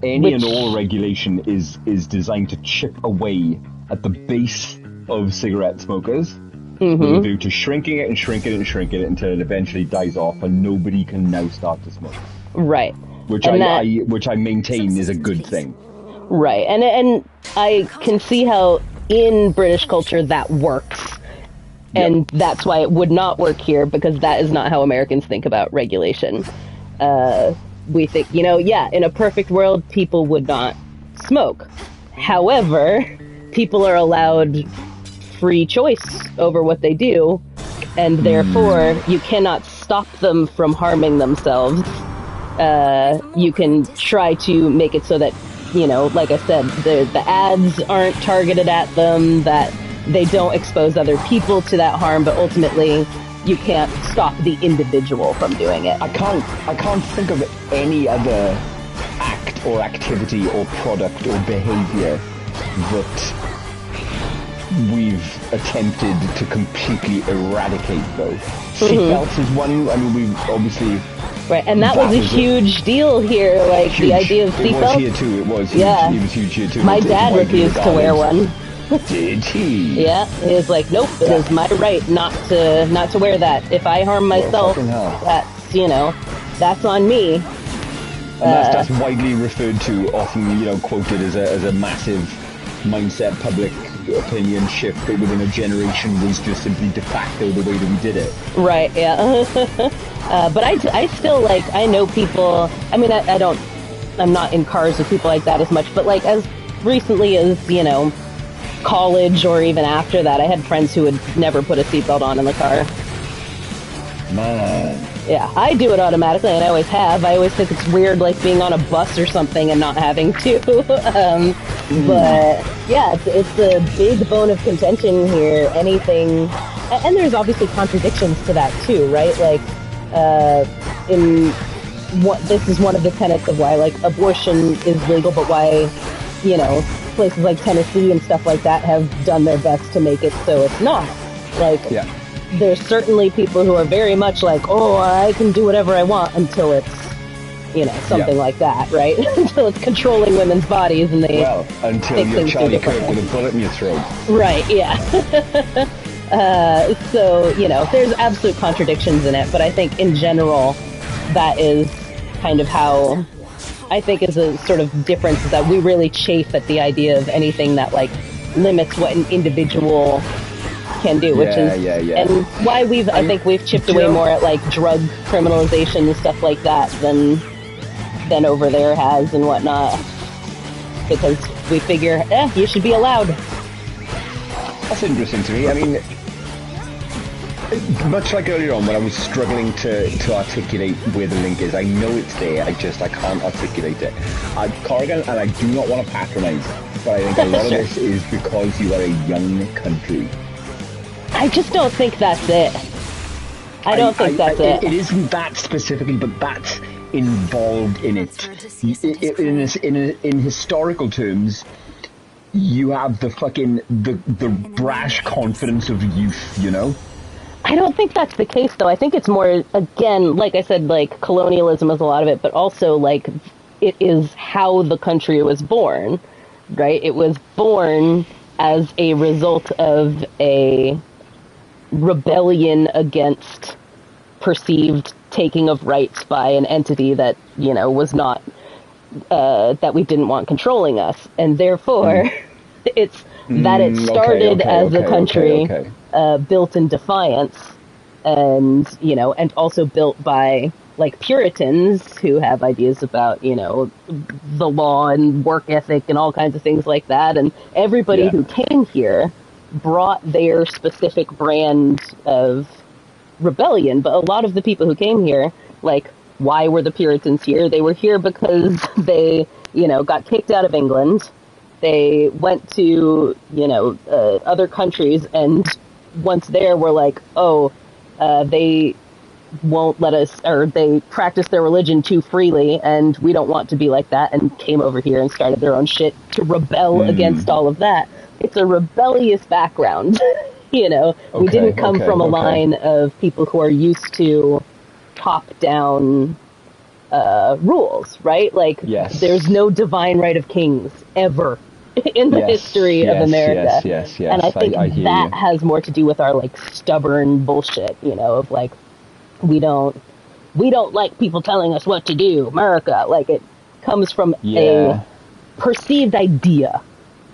any and all regulation is designed to chip away at the base of cigarette smokers, with a view to shrinking it and shrinking it and shrinking it until it eventually dies off and nobody can now start to smoke. Right. Which I maintain is a good thing. Right. And I can see how in British culture that works. And that's why it would not work here, because that is not how Americans think about regulation. We think, in a perfect world, people would not smoke. However, people are allowed free choice over what they do, and therefore you cannot stop them from harming themselves. You can try to make it so that, like I said, the ads aren't targeted at them, that they don't expose other people to that harm, but ultimately you can't stop the individual from doing it. I can't think of any other act or activity or product or behavior that we've attempted to completely eradicate, though. Seatbelts is one. I mean, we've obviously... Right, and that was a huge deal here, like, huge. The idea of seatbelts. It was here too, it was huge. Yeah. It was huge here too. My dad refused to wear one. Did he? Yeah, he was like, nope, it is my right not to wear that. If I harm myself, that's, that's on me. And that's widely referred to, often, quoted as a massive mindset, public opinion shift that within a generation was just simply de facto the way that we did it. Right, yeah. But I still, like, I know people, I mean, I'm not in cars with people like that as much, but, like, as recently as, college or even after that, I had friends who would never put a seatbelt on in the car. Man. Yeah, I do it automatically, and I always have. I always think it's weird, like, being on a bus or something and not having to. But, yeah, it's a big bone of contention here. Anything... And there's obviously contradictions to that, too, right? Like, this is one of the tenets of why, like, abortion is legal, but why, places like Tennessee and stuff like that have done their best to make it so it's not. Like, there's certainly people who are very much like, oh, I can do whatever I want until it's, something like that, right? Until it's controlling women's bodies and they... Well, until you're Charlie Kirk with a bullet in your throat. Right, yeah. So, there's absolute contradictions in it, but I think in general, that is kind of how... I think is a sort of difference, is that we really chafe at the idea of anything that, like, limits what an individual can do, which is and why I think we've chipped away more at, like, drug criminalization and stuff like that than over there has and whatnot, because we figure, you should be allowed. That's interesting to me. I mean, Much like earlier on when I was struggling to articulate where the link is, I know it's there, I can't articulate it. Corrigan, and I do not want to patronize, but I think a lot of this is because you are a young country. I just don't think that's it. I don't think that's it. It isn't that specifically, but that's involved in it. In historical terms, you have the fucking the brash confidence of youth, you know? I don't think that's the case, though. I think it's more, again, like I said, like, colonialism is a lot of it, but also, like, it is how the country was born, right? It was born as a result of a rebellion against perceived taking of rights by an entity that, you know, was not, that we didn't want controlling us. And therefore, it's that it started as a country built in defiance, and, you know, and also built by, like, Puritans who have ideas about, you know, the law and work ethic and all kinds of things like that. And everybody who came here brought their specific brand of rebellion. But a lot of the people who came here, like, why were the Puritans here? They were here because they, you know, got kicked out of England. They went to, you know, other countries, and once there were like, they won't let us, or they practice their religion too freely, and we don't want to be like that, and came over here and started their own shit to rebel against all of that. It's a rebellious background, you know. We didn't come from a line of people who are used to top-down rules, right? Like, there's no divine right of kings ever in the history of America. And I think that has more to do with our, like, stubborn bullshit, you know, of, like, we don't like people telling us what to do, America. Like, it comes from a perceived idea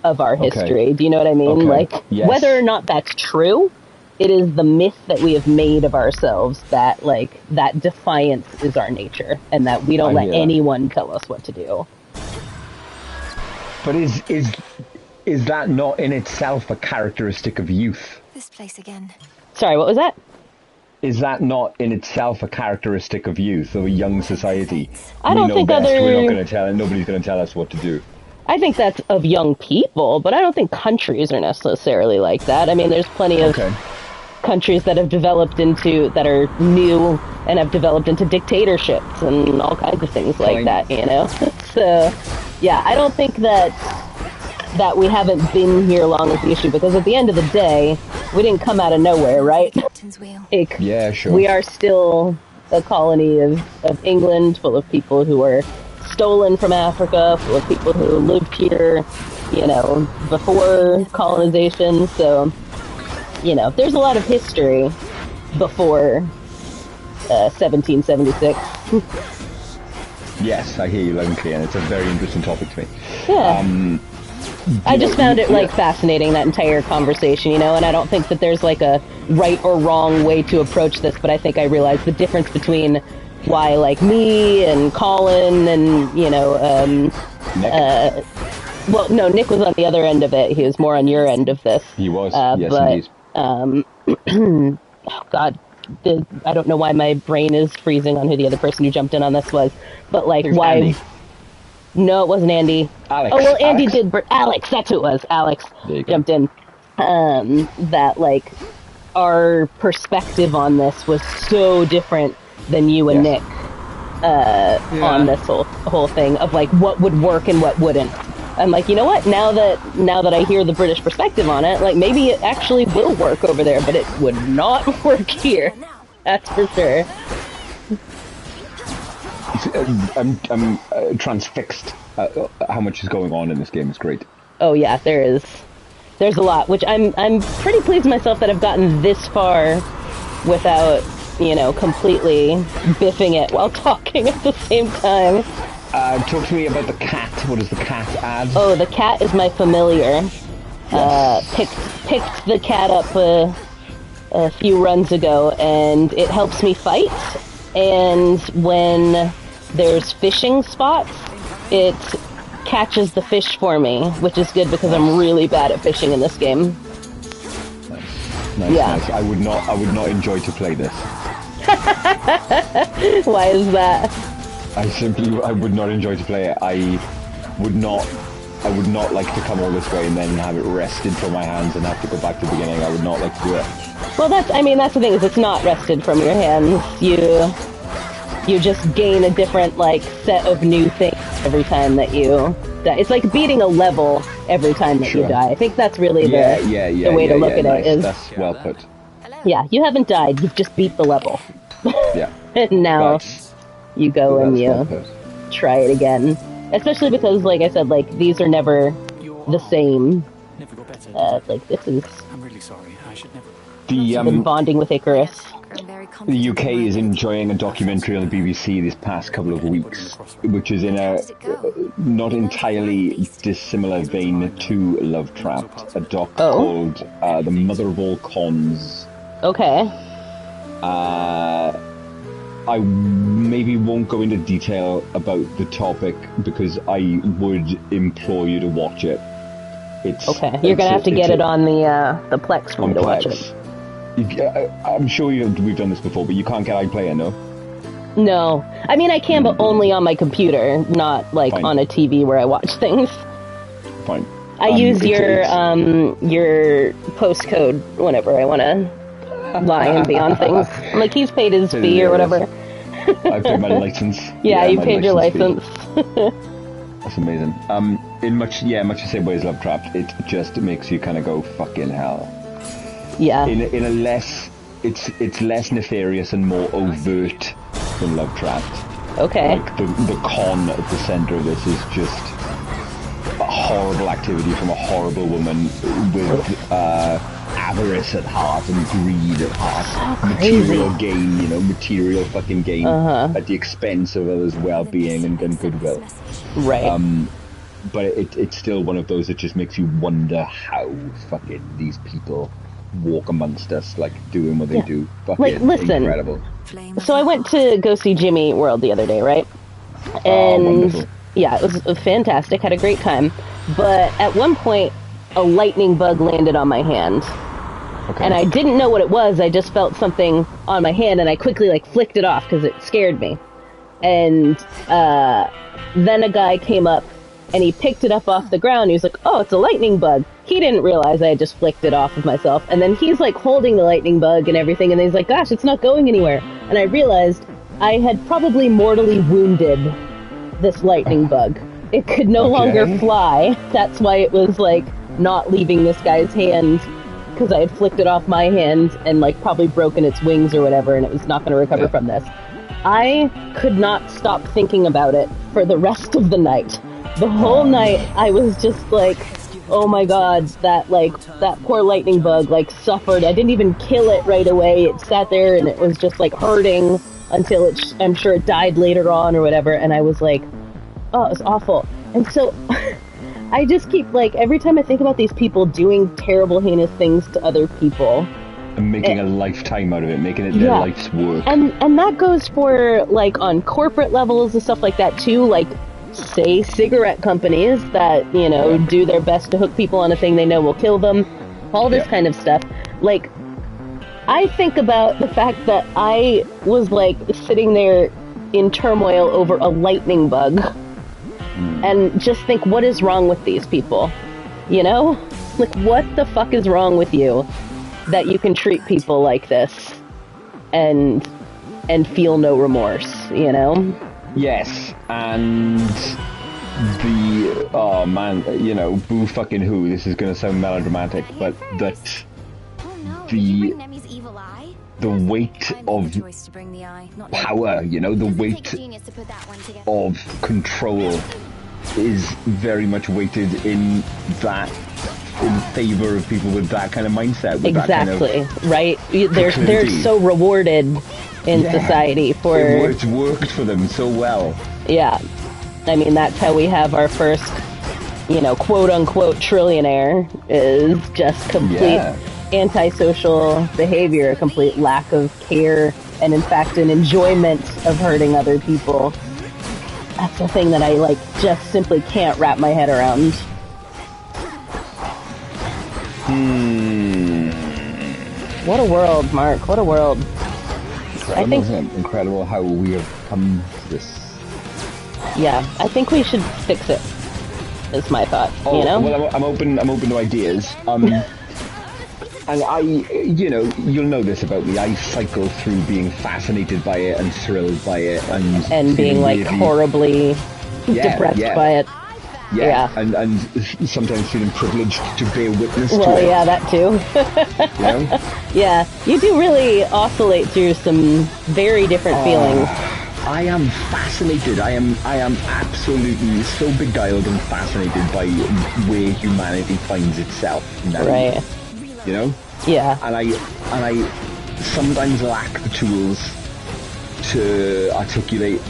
of our history. Do you know what I mean? Like, whether or not that's true, it is the myth that we have made of ourselves that, like, that defiance is our nature, and that we don't let anyone tell us what to do. But is that not in itself a characteristic of youth? This place again. Sorry, what was that? Is that not in itself a characteristic of youth, of a young society? I don't think we're not going to tell, and nobody's going to tell us what to do. I think that's of young people, but I don't think countries are necessarily like that. I mean, there's plenty of countries that have developed into, that are new and have developed into dictatorships and all kinds of things like that, you know? So, yeah, I don't think that we haven't been here long is the issue, because at the end of the day, we didn't come out of nowhere, right? Like, yeah, sure. We are still a colony of England, full of people who were stolen from Africa, full of people who lived here, you know, before colonization. So, you know, there's a lot of history before 1776. Yes, I hear you loud and clear, and it's a very interesting topic to me. Yeah. I just found it, like, fascinating, that entire conversation, you know, and I don't think that there's, like, a right or wrong way to approach this, but I think I realized the difference between why, like, me and Colin and, you know, Nick? Well, no, Nick was on the other end of it. He was more on your end of this. He was, yes, but, indeed. Oh, God, I don't know why my brain is freezing on who the other person who jumped in on this was, but, like, why... Andy. No, it wasn't Andy. Alex. Oh, well, Andy did... Alex, that's who it was. Alex jumped in. That, like, our perspective on this was so different than you and Nick on this whole thing of, like, what would work and what wouldn't. I'm like, you know what? Now that I hear the British perspective on it, like, maybe it actually will work over there, but it would not work here. That's for sure. I'm transfixed how much is going on in this game. It's great. Oh yeah, there's a lot, which I'm pretty pleased with myself that I've gotten this far without, you know, completely biffing it while talking at the same time. Talk to me about the cat. What does the cat add? Oh, the cat is my familiar. Yes. Picked the cat up a few runs ago, and it helps me fight. And when there's fishing spots, it catches the fish for me, which is good because I'm really bad at fishing in this game. Nice. I would not enjoy to play this. Why is that? I would not enjoy to play it. I would not like to come all this way and then have it wrested from my hands and have to go back to the beginning. I would not like to do it. Well, that's the thing, is it's not wrested from your hands. You just gain a different, like, set of new things every time that you die. It's like beating a level every time that you die. I think that's really the way to look at it. Is that's well put. Yeah, you haven't died, you've just beat the level. Yeah. And now you go and you try it again. Especially because, like I said, like, these are never the same. Like, this is... I'm really sorry. I should never... been bonding with Icarus. The UK is enjoying a documentary on the BBC this past couple of weeks, which is in a not entirely dissimilar vein to Love Trapped, a doc called The Mother of All Cons. Okay. I maybe won't go into detail about the topic because I would implore you to watch it. Okay, you're gonna have to get it on the Plex for me to watch it. I'm sure we've done this before, but you can't get iPlayer, no? No. I mean, I can, but only on my computer, not, like, on a TV where I watch things. Fine. I use your postcode whenever I want to lie and be on things. I'm like, he's paid his fee or whatever. I've paid my license. Yeah, you paid your license. That's amazing. In much the same way as Love Trapped, it just makes you kind of go, fucking hell. Yeah. In a less, it's less nefarious and more overt than Love Trapped. Okay. Like the con at the center of this is just a horrible activity from a horrible woman with avarice at heart and greed at heart. So material gain, material fucking gain at the expense of others' well-being and goodwill. Right. But it's still one of those that just makes you wonder how fucking these people walk amongst us, like, doing what they do. Fucking like, listen, incredible. So I went to go see Jimmy World the other day, right? And yeah, it was fantastic. Had a great time. But at one point, a lightning bug landed on my hand. Okay. And I didn't know what it was. I just felt something on my hand, and I quickly, like, flicked it off because it scared me. And then a guy came up, and he picked it up off the ground. He was like, oh, it's a lightning bug. He didn't realize I had just flicked it off of myself. And then he's, like, holding the lightning bug and everything, and he's like, gosh, it's not going anywhere. And I realized I had probably mortally wounded this lightning bug. It could no longer fly. That's why it was, like, not leaving this guy's hand, because I had flicked it off my hand and, like, probably broken its wings or whatever, and it was not going to recover from this. I could not stop thinking about it for the rest of the night. The whole night, I was just like, oh my god, that poor lightning bug, like, suffered. I didn't even kill it right away. It sat there and it was just, like, hurting until I'm sure it died later on or whatever. And I was like, oh, it was awful. And so I just keep, like, every time I think about these people doing terrible, heinous things to other people. And making a lifetime out of it, making it their life's work. And that goes for, like, on corporate levels and stuff like that, too. Like, say, cigarette companies that, do their best to hook people on a thing they know will kill them. All this kind of stuff. Like, I think about the fact that I was, like, sitting there in turmoil over a lightning bug. And just think, what is wrong with these people? Like, what the fuck is wrong with you that you can treat people like this and feel no remorse, Yes, and boo fucking who, this is going to sound melodramatic, but that the weight of power, the weight of control is very much weighted in favor of people with that kind of mindset. With exactly, that kind of right? They're so rewarded in society for... It's worked for them so well. Yeah. I mean, that's how we have our first, quote-unquote trillionaire, is just complete antisocial behavior, a complete lack of care, and in fact an enjoyment of hurting other people. That's the thing that I, like, just simply can't wrap my head around. What a world, Mark. What a world. Incredible, I think, isn't it? Incredible how we have come to this. Yeah, I think we should fix it. Is my thought. Oh, you know? Well, I'm open to ideas. And you'll know this about me. I cycle through being fascinated by it and thrilled by it, and being like really horribly depressed by it. Yeah. And sometimes feeling privileged to bear witness to it. Well, yeah, that too. You know? Yeah, you do really oscillate through some very different feelings. I am fascinated. I am absolutely so beguiled and fascinated by where humanity finds itself now. Right. You know? Yeah. And I sometimes lack the tools to articulate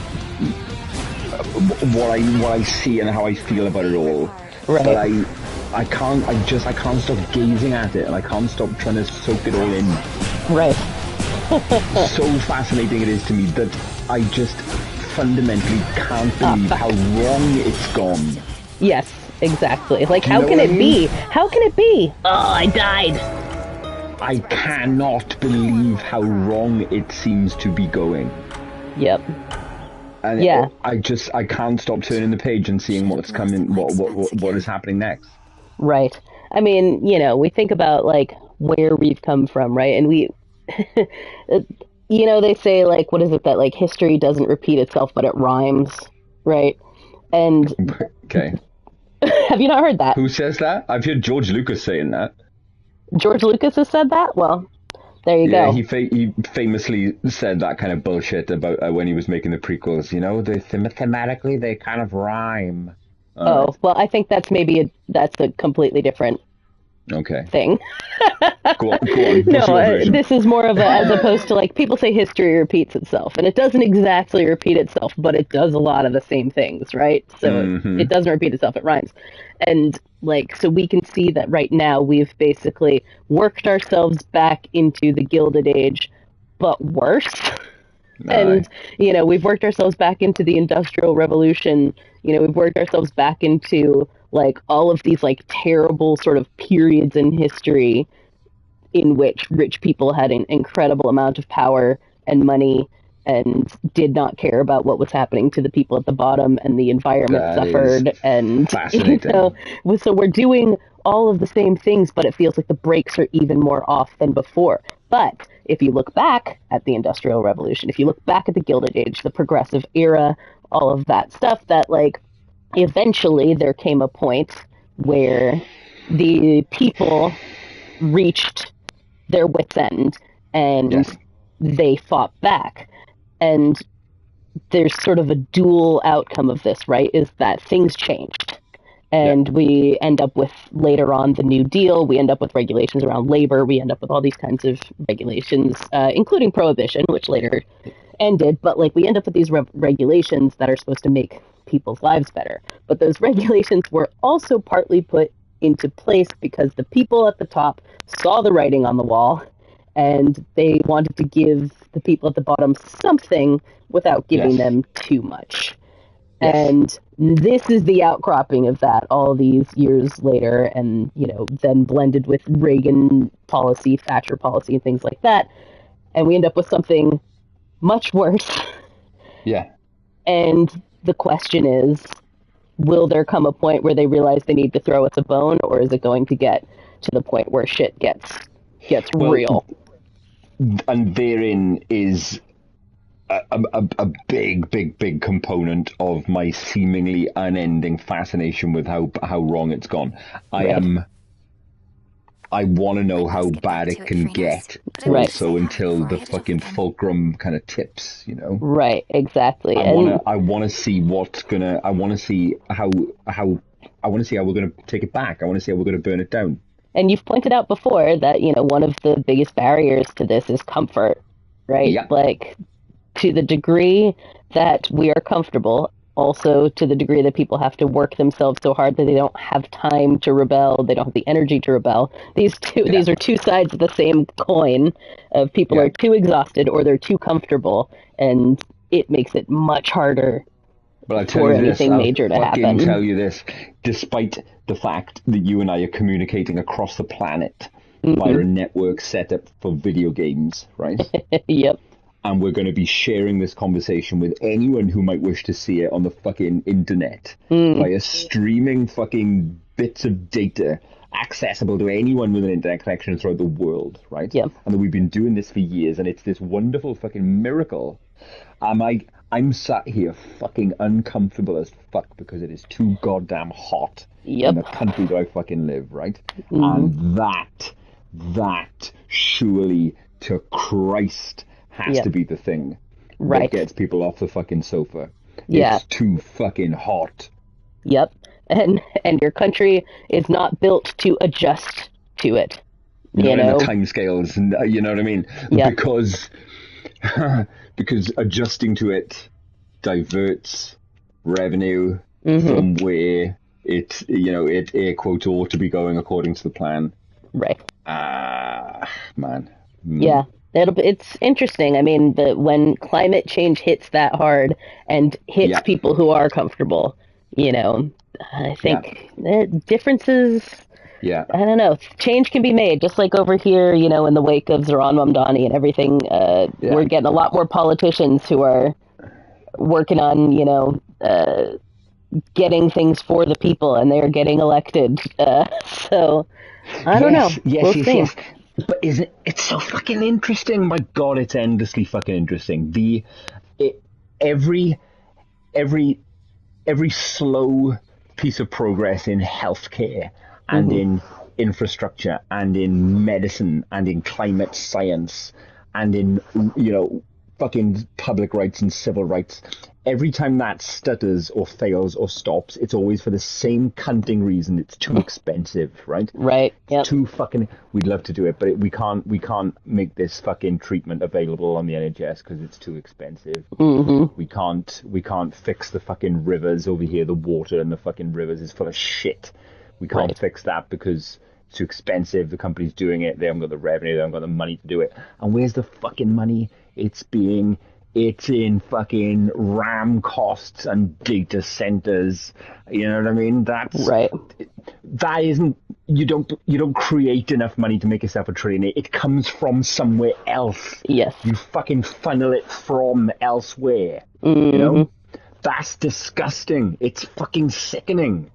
what I see and how I feel about it all. Right. But I can't stop gazing at it, and I can't stop trying to soak it all in. Right. So fascinating it is to me that I just fundamentally can't believe how wrong it's gone. Yes, exactly. Like, how can it be? How can it be? Oh, I died. I cannot believe how wrong it seems to be going. Yep. And yeah. I can't stop turning the page and seeing what's coming, what is happening next. Right. I mean, we think about like where we've come from, right? And we, they say like, what is it that like history doesn't repeat itself, but it rhymes, right? And okay. Have you not heard that? Who says that? I've heard George Lucas saying that. George Lucas has said that? Well, there you go. Yeah, he famously said that kind of bullshit about when he was making the prequels. Thematically they kind of rhyme. Well, I think that's that's a completely different thing. Go on. No, this is more of as opposed to like people say history repeats itself, and it doesn't exactly repeat itself, but it does a lot of the same things, right? So it doesn't repeat itself, it rhymes. And like, so we can see that right now we've basically worked ourselves back into the Gilded Age, but worse. And, we've worked ourselves back into the Industrial Revolution. We've worked ourselves back into like all of these like terrible sort of periods in history in which rich people had an incredible amount of power and money and did not care about what was happening to the people at the bottom, and the environment suffered. And so we're doing all of the same things, but it feels like the brakes are even more off than before. But if you look back at the Industrial Revolution, if you look back at the Gilded Age, the Progressive Era, all of that stuff, that like eventually there came a point where the people reached their wit's end and they fought back. And there's sort of a dual outcome of this, right? Is that things changed. And we end up with, later on, the New Deal. We end up with regulations around labor. We end up with all these kinds of regulations, including prohibition, which later ended. But like, we end up with these regulations that are supposed to make people's lives better. But those regulations were also partly put into place because the people at the top saw the writing on the wall, and they wanted to give the people at the bottom something without giving them too much. And this is the outcropping of that all these years later, and, then blended with Reagan policy, Thatcher policy, and things like that. And we end up with something much worse. Yeah. And the question is, will there come a point where they realize they need to throw us a bone, or is it going to get to the point where shit gets real? And therein is a big component of my seemingly unending fascination with how wrong it's gone. I want to know how bad it can get. Also, until the fucking fulcrum kind of tips, Right, exactly. I want to see I want to see how we're going to take it back. I want to see how we're going to burn it down. And you've pointed out before that, one of the biggest barriers to this is comfort, right? Yeah. Like, to the degree that we are comfortable, also to the degree that people have to work themselves so hard that they don't have time to rebel, they don't have the energy to rebel. These are two sides of the same coin of people are too exhausted or they're too comfortable, and it makes it much harder for anything major to happen. I'll tell you this, despite the fact that you and I are communicating across the planet, via a network set up for video games, right? Yep. And we're going to be sharing this conversation with anyone who might wish to see it on the fucking internet via streaming fucking bits of data accessible to anyone with an internet connection throughout the world, right? Yep. And that we've been doing this for years, and it's this wonderful fucking miracle. I'm sat here fucking uncomfortable as fuck because it is too goddamn hot in the country that I fucking live, right? And that surely to Christ has to be the thing that gets people off the fucking sofa. It's too fucking hot. Yep. And your country is not built to adjust to it. Not in the timescales, you know what I mean? Yep. Because adjusting to it diverts revenue from where it air quotes ought to be going according to the plan. Right. Man. Yeah. It's interesting. I mean, when climate change hits that hard and hits people who are comfortable, I think differences. Yeah. I don't know. Change can be made, just like over here, in the wake of Zoran Mamdani and everything. We're getting a lot more politicians who are working on, getting things for the people, and they're getting elected. So I don't know. We'll see. Yes. But it's so fucking interesting? My God, it's endlessly fucking interesting. Every slow piece of progress in healthcare and in infrastructure and in medicine and in climate science and in fucking public rights and civil rights, every time that stutters or fails or stops, it's always for the same cunting reason. It's too expensive, right? Right. Yeah. Too fucking. We'd love to do it, but we can't make this fucking treatment available on the NHS because it's too expensive. We can't fix the fucking rivers over here. The water in the fucking rivers is full of shit. We can't fix that because it's too expensive. The company's doing it. They haven't got the revenue. They haven't got the money to do it. And where's the fucking money? It's in fucking RAM costs and data centers. You know what I mean? That's right. That isn't. You don't create enough money to make yourself a trillionaire. It comes from somewhere else. Yes. You fucking funnel it from elsewhere. You know? That's disgusting. It's fucking sickening.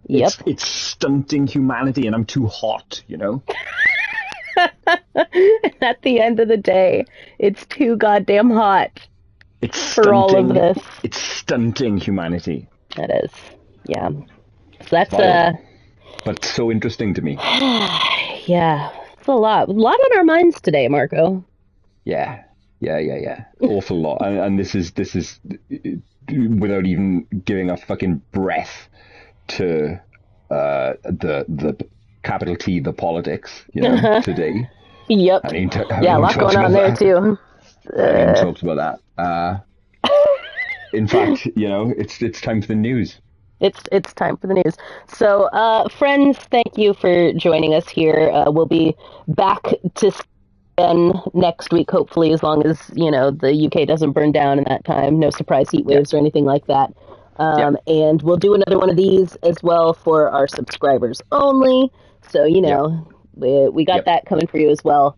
Yep. It's stunting humanity, and I'm too hot, At the end of the day, it's too goddamn hot. It's for all of this. It's stunting humanity. That is. Yeah. So that's but so interesting to me. Yeah. It's a lot on our minds today, Marco. Yeah. Awful lot. And this is without even giving a fucking breath to the capital T, the politics, today. Yep. A lot going on there too. I talked about that. In fact, it's time for the news. It's time for the news. So, friends, thank you for joining us here. We'll be back to again next week, hopefully, as long as the UK doesn't burn down in that time. No surprise heat waves or anything like that. And we'll do another one of these as well for our subscribers only. So, we got that coming for you as well.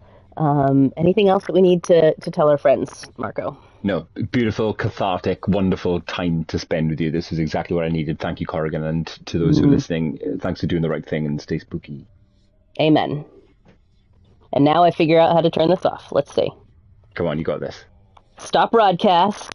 Anything else that we need to tell our friends, Marco? No, beautiful, cathartic, wonderful time to spend with you. This is exactly what I needed. Thank you, Corrigan, and to those who are listening, thanks for doing the right thing and stay spooky. Amen. And now I figure out how to turn this off. Let's see. Come on, you got this. Stop broadcast.